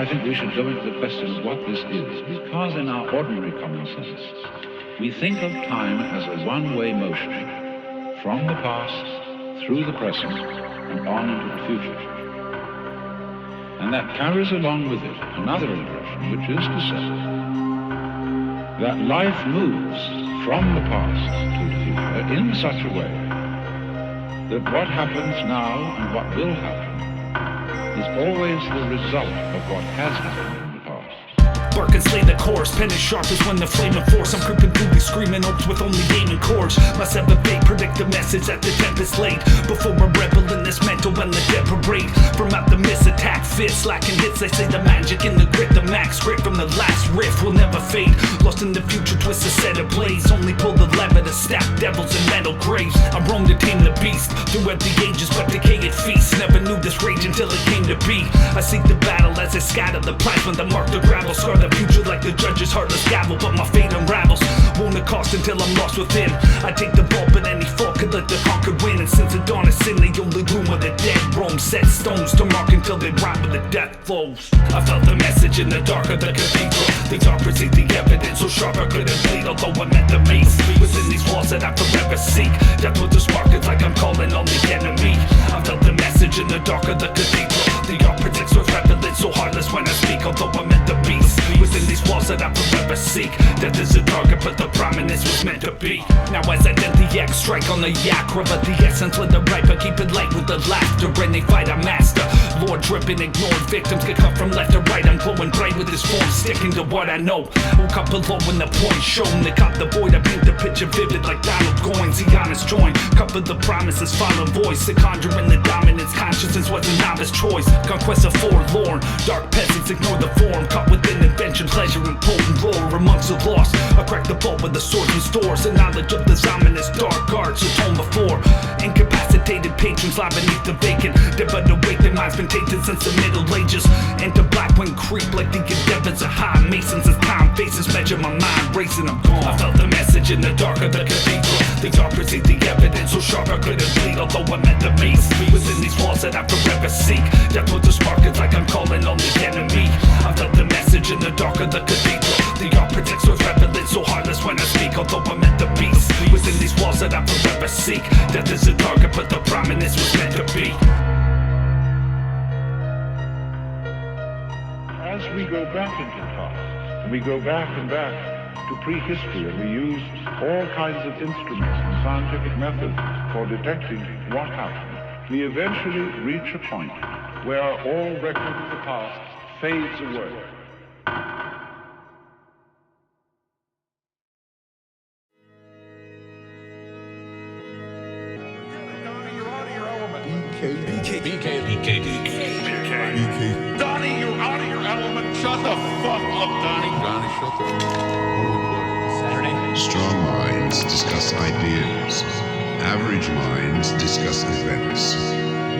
I think we should go into the question of what this is, because in our ordinary common sense, we think of time as a one-way motion, from the past, through the present, and on into the future. And that carries along with it another impression, which is to say that life moves from the past to the future in such a way that what happens now and what will happen is always the result of what has happened in the past. Bark and slay the chorus, pen is sharp as when the flame and force. I'm creeping through these screaming oaks with only gaming chords. My seven fate predict the message that the Tempest laid. Before a rebel in this mental when the dead parade. From out the miss attack, fist lacking hits. They say the magic in the grit, the max grit from the last riff will never fade. Lost in the future, twist a set of blades. Only pull the lever to stack devils and metal graves. I roam to tame the beast throughout the ages, but decayed feast. Never knew this rage until it came to be. I seek the battle as I scatter the plasma, the mark, the gravel, scar the future like the judge's heartless gavel. But my fate unravels, won't accost until I'm lost within. I take the ball, but any fall could let the conquered win. And since the dawn of sin, the only room where the dead roam. Set stones to mark until they rot with the death flows. I felt the message in the dark of the cathedral. The dark perceived the evidence so sharp I couldn't bleed. Although I met the mace within these walls that I forever seek. Death with the spark, it's like I'm calling on the enemy. I felt the message in the dark of the cathedral. The art predicts with repellent so heartless when I speak. Although I met the beast within these walls that I forever seek. Death is a target, but the prominence was meant to be. Now as I dent the X, strike on the yak, but the essence with the right, but keep it light with the laughter. When they fight a master, Lord dripping, ignored victims get cut from left to right. I'm glowing bright with this form, sticking to what I know. Woke up below when the point shown. They caught the void, I paint the picture vivid like Donald Goins. The honest join, cup of the promises, follow voice. The conjuring the dominance, consciousness was a novice choice. Conquest of forlorn, dark peasants ignore the form. Caught within invention, pleasure and potent lore. Amongst the lost, I crack the vault with the swords and stores. The knowledge of the ominous dark arts atoned before. Incapacitated patrons lie beneath the vacant. Dead but awake, their minds been tainted since the Middle Ages. Enter black when creep like the endeavors of high masons. As time faces measure my mind racing, I'm gone. I felt the message in the dark of the cathedral. The dark perceived the evidence so sharp I couldn't bleed. Although I met the mace within these walls that I forever seek. Death with the spark, it's like I'm calling on the enemy. I felt the message in the dark of the cathedral. The art predicts with repellent so heartless when I speak. Although I met the beast within these walls that I forever seek. Death is a target, but the prominence was meant to be. As we go back into the past, and we go back and back to prehistory, and we use all kinds of instruments and scientific methods for detecting what happened, we eventually reach a point where all record of the past fades away. BK. Donny, you're out of your element. Shut the fuck up, Donny. Donny, shut the fuck up. Saturday. Strong minds discuss ideas. Average minds discuss events.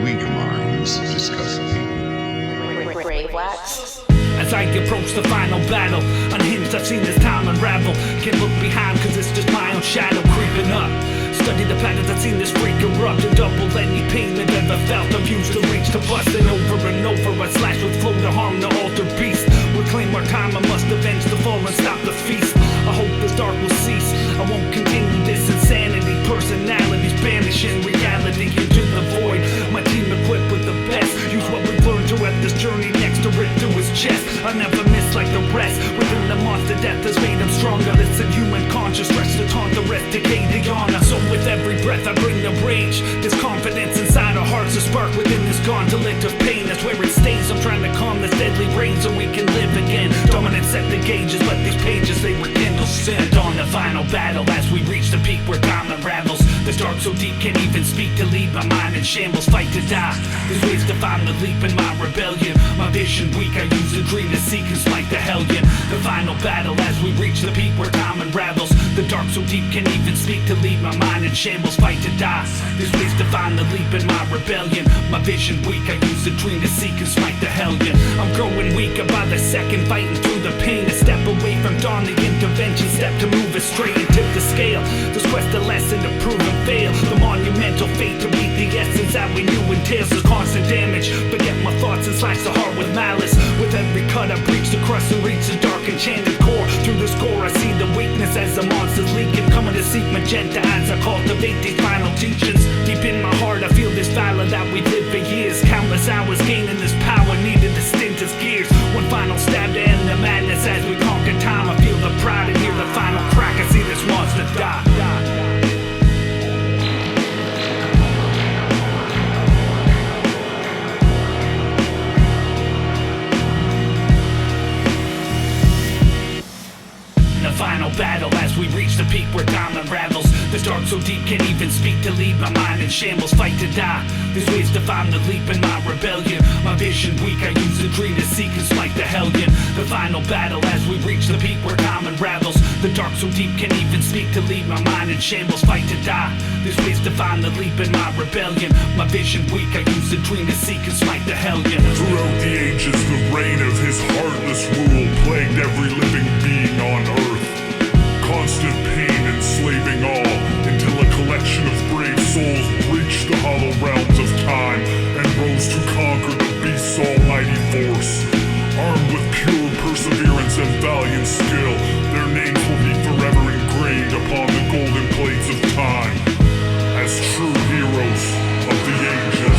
Weak minds discuss people. Brave wax. As I approach the final battle, unhinged I've seen this time unravel. Can't look behind cause it's just my own shadow creeping up. Study the patterns, I've seen this freak erupt. To double any pain I've ever felt. I'm used to reach to busting over and over. I slash with flow to harm the altar beast. Reclaim our time, I must avenge the fall and stop the feast. I hope this dark will cease. I won't continue this insanity. Personalities banishing reality into the void. My team equipped with the best. Use what we've learned throughout this journey next to rip through his chest. I never miss like the rest. Within the monster, death has made him stronger. Listen, human conscious rest to taunt the rest, decay the honor. So with every breath I bring the rage. This confidence inside our hearts, a spark within this gauntlet of pain. That's where it stays. I'm trying to calm this deadly rain so we can live again. Dominance set the gauges, but these pages they rekindle sin. On the final battle as we reach the peak where time unravels. This dark so deep can't even speak to leave my mind in shambles. Fight to die. There's ways to find the leap in my rebellion. My vision weak, I use a dream to seek and smite the hellion. The final battle as we reach the peak where time unravels. The dark so deep can't even speak to leave my mind in shambles. Fight to die. There's ways to find the leap in my rebellion. My vision weak, I use a dream to seek and smite the hellion. I'm growing weaker by the second, fighting through the pain. A step away from dawn, the intervention step to move it straight and tip the scale. This quest a lesson to prove and fail. The monumental fate to read the essence that we knew entails the constant damage. Forget my thoughts, it's slash the heart with malice. With every cut I breach the crust and reach the dark enchanted core. Through the score I see the weakness as the monsters leaking. Coming to seek magenta as I cultivate these final teachings. Deep in my heart I feel this valor that we've lived for years. Countless hours gaining this power needed to stint as gears. One final stab to end the madness as we conquer time. I feel the pride and hear the final crack. I see this monster die. Final battle as we reach the peak where time unravels. The dark so deep can't even speak to leave my mind in shambles. Fight to die, there's ways to find the leap in my rebellion. My vision weak, I use the dream to seek and smite the hellion. The final battle as we reach the peak where time unravels. The dark so deep can't even speak to leave my mind in shambles. Fight to die, there's ways to find the leap in my rebellion. My vision weak, I use the dream to seek and smite the hellion. Throughout the ages, the reign of his heartless rule plagued every living being on earth. Constant pain enslaving all, until a collection of brave souls breached the hollow realms of time and rose to conquer the beast's almighty force. Armed with pure perseverance and valiant skill, their names will be forever engraved upon the golden plates of time as true heroes of the ages.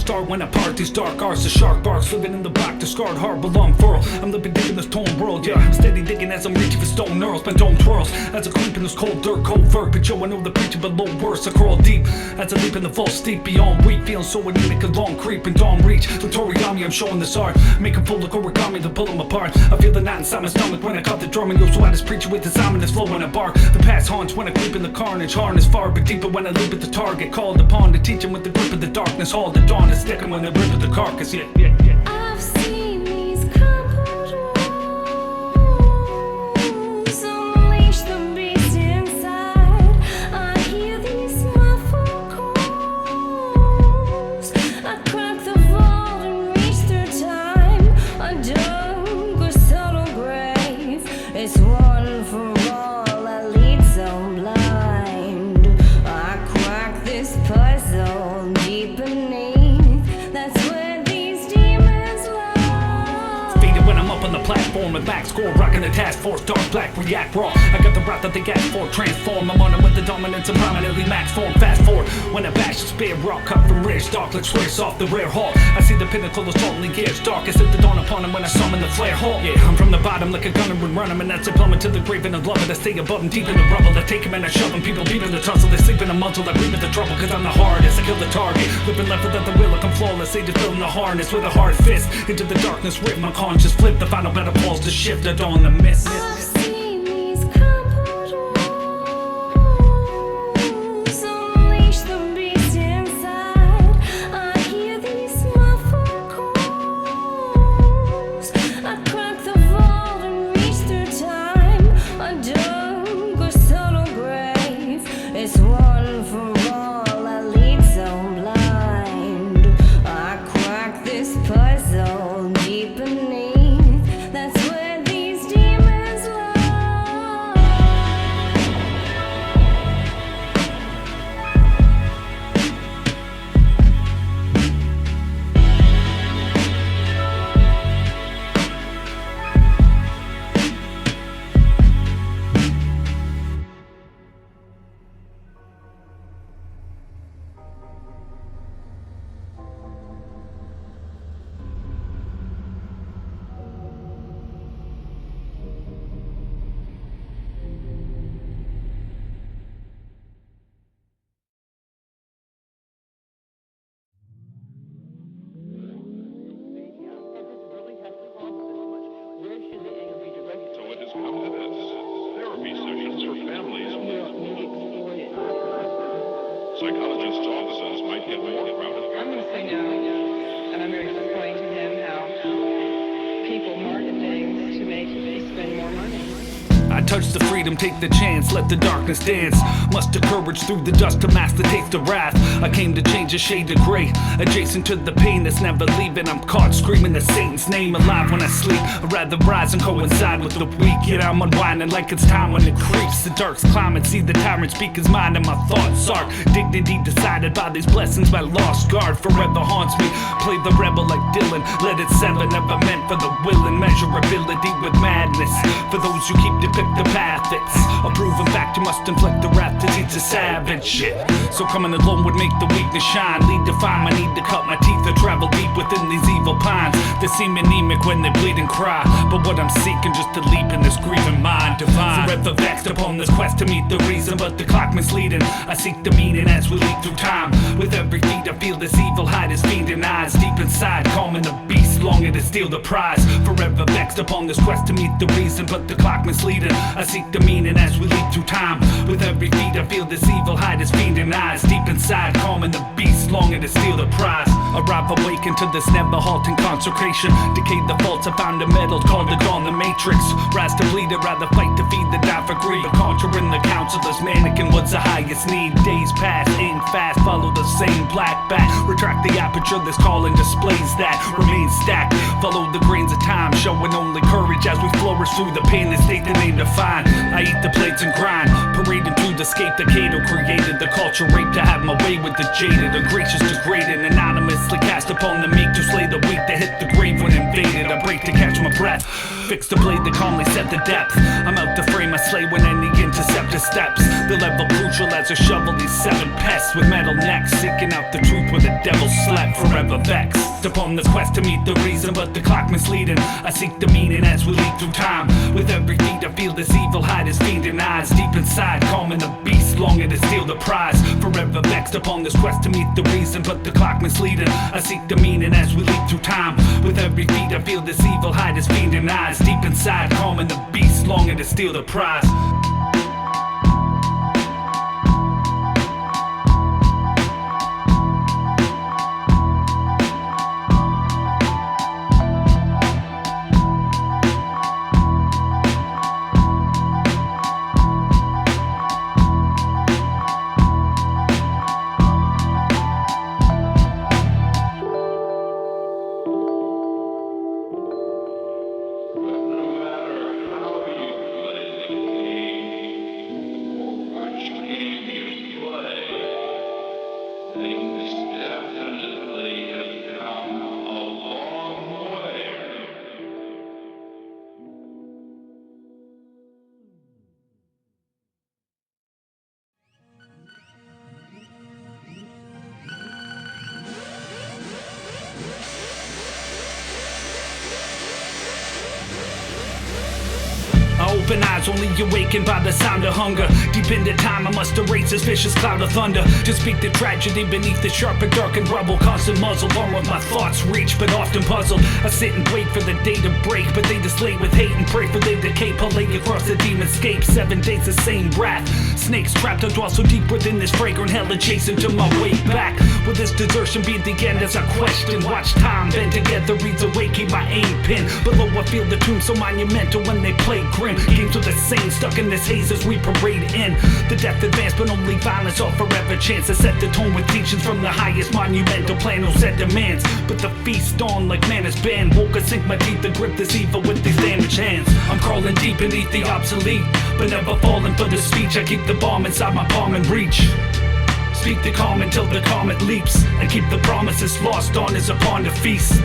Start when I part these dark arts, the shark barks living in the black, the scarred heart will unfurl. I'm living deep in this torn world, yeah. I'm steady digging as I'm reaching for stone knurls. My dome twirls as I creep in this cold dirt, covert. But yo, I know the preacher below worse. I crawl deep as I leap in the vault steep beyond weak. Feeling so anemic, a long creep and dawn reach. With origami, I'm showing this art. Make 'em full like origami to pull them apart. I feel the knot inside my stomach when I cut the drum. And yo, so I just preach with this ominous flow when I bark. The past haunts when I creep in the carnage. Harness far but deeper when I leap at the target. Called upon to teach 'em with the grip of the darkness. All the dawn is sticking when they rip at the carcass, yeah. I've seen these crumpled walls unleash the beast inside. I hear these muffled calls. I crack the vault and reach through time. I dug a subtle grave. It's one for all. I lead so blind. I crack this puzzle deep beneath. That's where these demons lie. Faded when I'm up on the platform with max score, rocking the task force, dark black, react raw. I got the wrath that they ask for, transform. I'm on it with the dominance of prominently max form. Fast forward when I bash the spear, rock cut from rare stock, like swiss off the rare hawk. I see the pinnacle of suddenly gears, darkest at the dawn upon him when I summon the flare hawk. Yeah, I'm from the bottom like a gunner would run him, and that's a plummet to the grave and I love it. I stay above him, deep in the rubble. I take him and I shove him, people deep in the tussle. They sleep in a muzzle, I breathe at the trouble, cause I'm the hardest. I kill the target, living left without the will, like I'm flawless. They just building the harness with a hard fist. Into the darkness, rip my conscious flip. The final battle falls to shift, I dawn the miss. I've seen these crumpled walls unleash the beast inside. I hear these muffled calls. I crack the vault and reach through time. I dug a subtle grave. It's one for all. I lead so blind. spend more money. I touch the freedom, take the chance, let the darkness dance. Muster courage through the dust to mask the taste of wrath. I came to change a shade of gray, adjacent to the pain that's never leaving. I'm caught screaming the Satan's name alive when I sleep. I'd rather rise and coincide with the weak, yet I'm unwinding like it's time when it creeps. The dark's climbing, see the tyrant speak his mind and my thoughts are dignity decided by these blessings. My lost guard forever haunts me. Play the rebel like Dylan, let it sever. Never meant for the willing measurability with madness. For those who keep depicting the path, it's a proven fact. You must inflict the wrath to teach a savage shit. So coming alone would make the weakness shine. Lead to find my need to cut my teeth or travel deep within these evil pines. They seem anemic when they bleed and cry, but what I'm seeking just to leap in this grieving mind divine. Forever vexed upon this quest to meet the reason, but the clock misleading. I seek the meaning as we leap through time. With every beat I feel this evil hide his fiending eyes. Deep inside, calming the beast, longing to steal the prize. Forever vexed upon this quest to meet the reason, but the clock misleading. I seek the meaning as we leap through time. With every beat I feel this evil hide his fiending eyes. Deep inside, calming the beast, longing to steal the prize. Arrive awakened to this never halting consecration. Decay the faults, I found a metal called the dawn, the matrix. Rise to bleed, I'd rather fight to feed the die for greed. But conquering the counselor's mannequin was the highest need. Days pass, aim fast, follow the same black bat. Retract the aperture, this calling displays that. Remain stacked, follow the grains of time, showing only courage as we flourish through the pain that state the name defined. I eat the plates and grind, parading through the scape that Cato created. The culture rape to have my way with the jaded. Ungracious degraded, anonymously cast upon the meek to slay the weak that hit the grave when invaded. I break to catch my breath, fix the blade that calmly set the depth. I'm out to frame, I slay when any interceptor steps. The level crucial as I shovel these seven pests with metal necks, seeking out the truth where the devil slept. Forever vexed upon the quest to meet the reason, but the clock misleading. I seek the meaning as we leap through time. With every beat I feel this evil hide his fiending eyes. Deep inside, calming the beast, longing to steal the prize. Forever vexed upon this quest to meet the reason, but the clock misleading. I seek the meaning as we leap through time. With every beat I feel this evil hide his fiending eyes. Deep inside, calming the beast, longing to steal the prize. Open eyes, only awakened by the sound of hunger. Deep into time, I must erase this vicious cloud of thunder. To speak the tragedy beneath the sharp and darkened rubble. Constant muzzle, arm with my thoughts reach, but often puzzled. I sit and wait for the day to break, but they dislay with hate and pray for their decay. Parlay across the demonscape, 7 days the same wrath. Snakes trapped, I dwell so deep within this fragrant hell, adjacent to my way back. Will this desertion be the end as I question? Watch time bend together, reads away, keep my aim pinned. Below I feel the tomb so monumental when they play grim. Games are the same, stuck in this haze as we parade in. The death advance, but only violence or forever chance to set the tone with teachings from the highest monumental plan. No set demands, but the feast on like man is banned. Woke and sink my teeth and grip this evil with these damaged hands. I'm crawling deep beneath the obsolete, but never falling for the speech. I keep the bomb inside my palm and reach. Speak the calm until the comet leaps, and keep the promises lost on is upon the feast.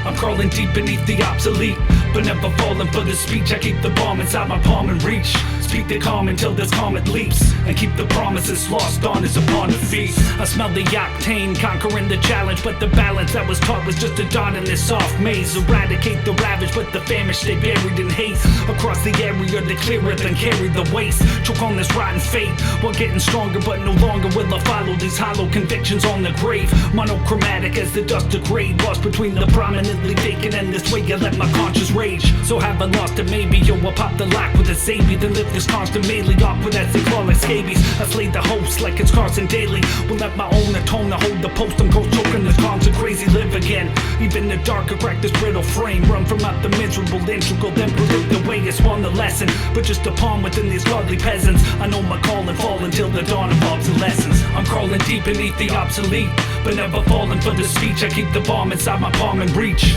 I'm crawling deep beneath the obsolete, but never falling for the speech. I keep the bomb inside my palm and reach. Speak the calm until this comet leaps, and keep the promises lost on is upon the feast. I smell the octane, conquering the challenge, but the balance that was taught was just a dot in this soft maze. Eradicate the ravage, but the famished stay buried in haste. Across the area, they clear it and carry the waste. Choke on this rotten fate, while getting stronger, but no longer will I follow these hollow convictions on the grave. Monochromatic as the dust degrade, lost between the prominently vacant, and this way I let my conscience rage. rage. So have I lost it? Maybe yo, I'll pop the lock with a Xavier. Then live this constant mainly awkward as they call it scabies. I slayed the host like it's Carson Daly. Will let my own atone to hold the post. I'm ghost choking the calms and crazy live again. Even the darker crack this brittle frame. Run from out the miserable integral, then predict the way it's won the lesson. But just a pawn within these godly peasants. I know my call and fall until the dawn of obsolescence. I'm crawling deep beneath the obsolete, but never falling for the speech. I keep the bomb inside my palm and reach.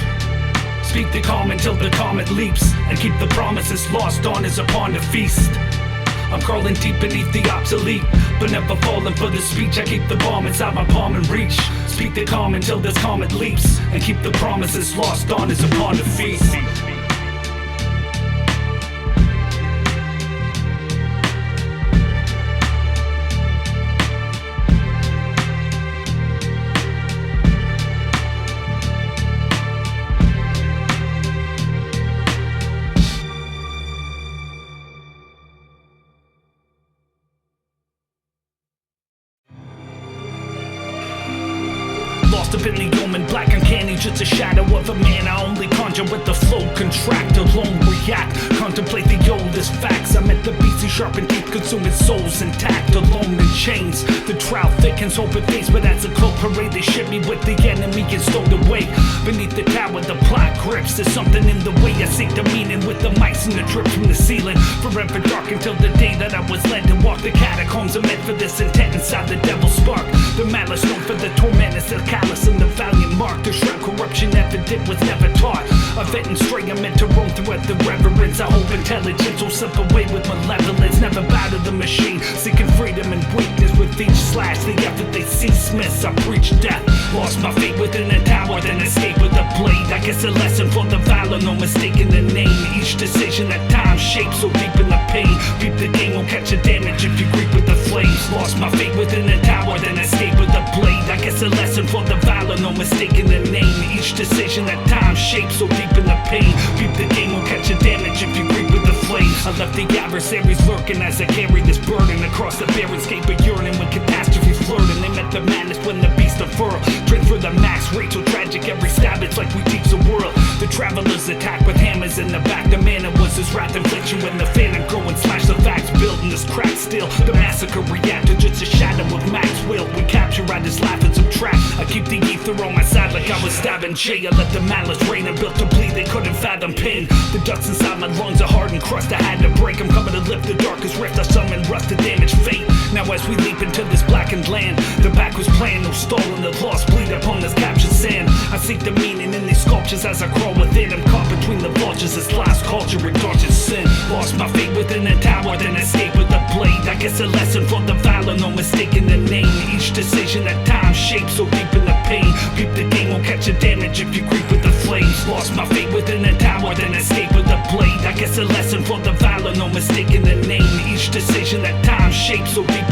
Speak the calm until the comet leaps, and keep the promises lost on is upon the feast. I'm crawling deep beneath the obsolete, but never falling for the speech. I keep the bomb inside my palm and reach. Speak the calm until this comet leaps, and keep the promises lost on is upon the feast. Lost up in the omen, black uncanny, just a shadow of a man. I only conjure with the flow, contract, alone react. Contemplate the oldest facts. I'm at the beast who sharpen teeth, consuming souls intact, alone in chains. The trout thickens, open face, but as a cloak parade, they ship me with the enemy and stowed away. Beneath the tower, the plot grips. There's something in the way I seek the meaning with the mice and the drip from the ceiling. Forever dark until the day that I was led to walk the catacombs. I'm meant for this intent inside the devil's spark. The malice known for the torment is the callous and the valiant mark. The shroud corruption evident was never taught. A vet and string I'm meant to roam through at the reverence. I hope intelligence will slip away with malevolence. Never bow to the machine, seeking freedom and weakness. With each slash, the effort they see smiths. I preach death, lost my fate within a tower, then escape with a blade. I guess a lesson for the valor, no mistaking the name. Each decision that time shapes so deep in the pain. Peep the game, won't catch a damage if you creep with the flames. Lost my fate within a tower, then escape with a blade. I guess a lesson for the valor, no mistaking the name. Each decision that time shapes so deep in the pain. Peep the game, won't catch a damage if you creep with the flames. I left the adversaries lurking as I carry this burden across the barren scape of yearning. When catastrophes flirting, they met the madness when the beast unfurled. Drink for the max, rate so tragic every stab, it's like we teach the world. The travelers attack with hammers in the back. The mana was his wrath infliction when the phantom go and slash the facts. Building this crack still, the massacre reacted just a shadow of Maxwell. We capture, I just laugh and subtract. I keep the ether on my side like I was stabbing Jay. I let the malice rain and built a bleed they couldn't fathom pin. The ducts inside my lungs are hardened crust, I had to break. I'm coming to lift the darkest rift, I summon rust to damage fate. Now as we leap into this blackened land, the backwards plan, no stalling, the lost bleed upon this captured sand. I seek the meaning in these sculptures as I crawl within. I'm caught between the vultures, this last culture indulgent sin. Lost my fate within a tower, then escape with a blade. I guess a lesson for the valor, no mistaking the name. Each decision that time shapes so deep in the pain. Peep the game, won't catch a damage if you creep with the flames. Lost my fate within a tower, then escape with a blade. I guess a lesson for the valor, no mistaking the name. Each decision that time shapes so deep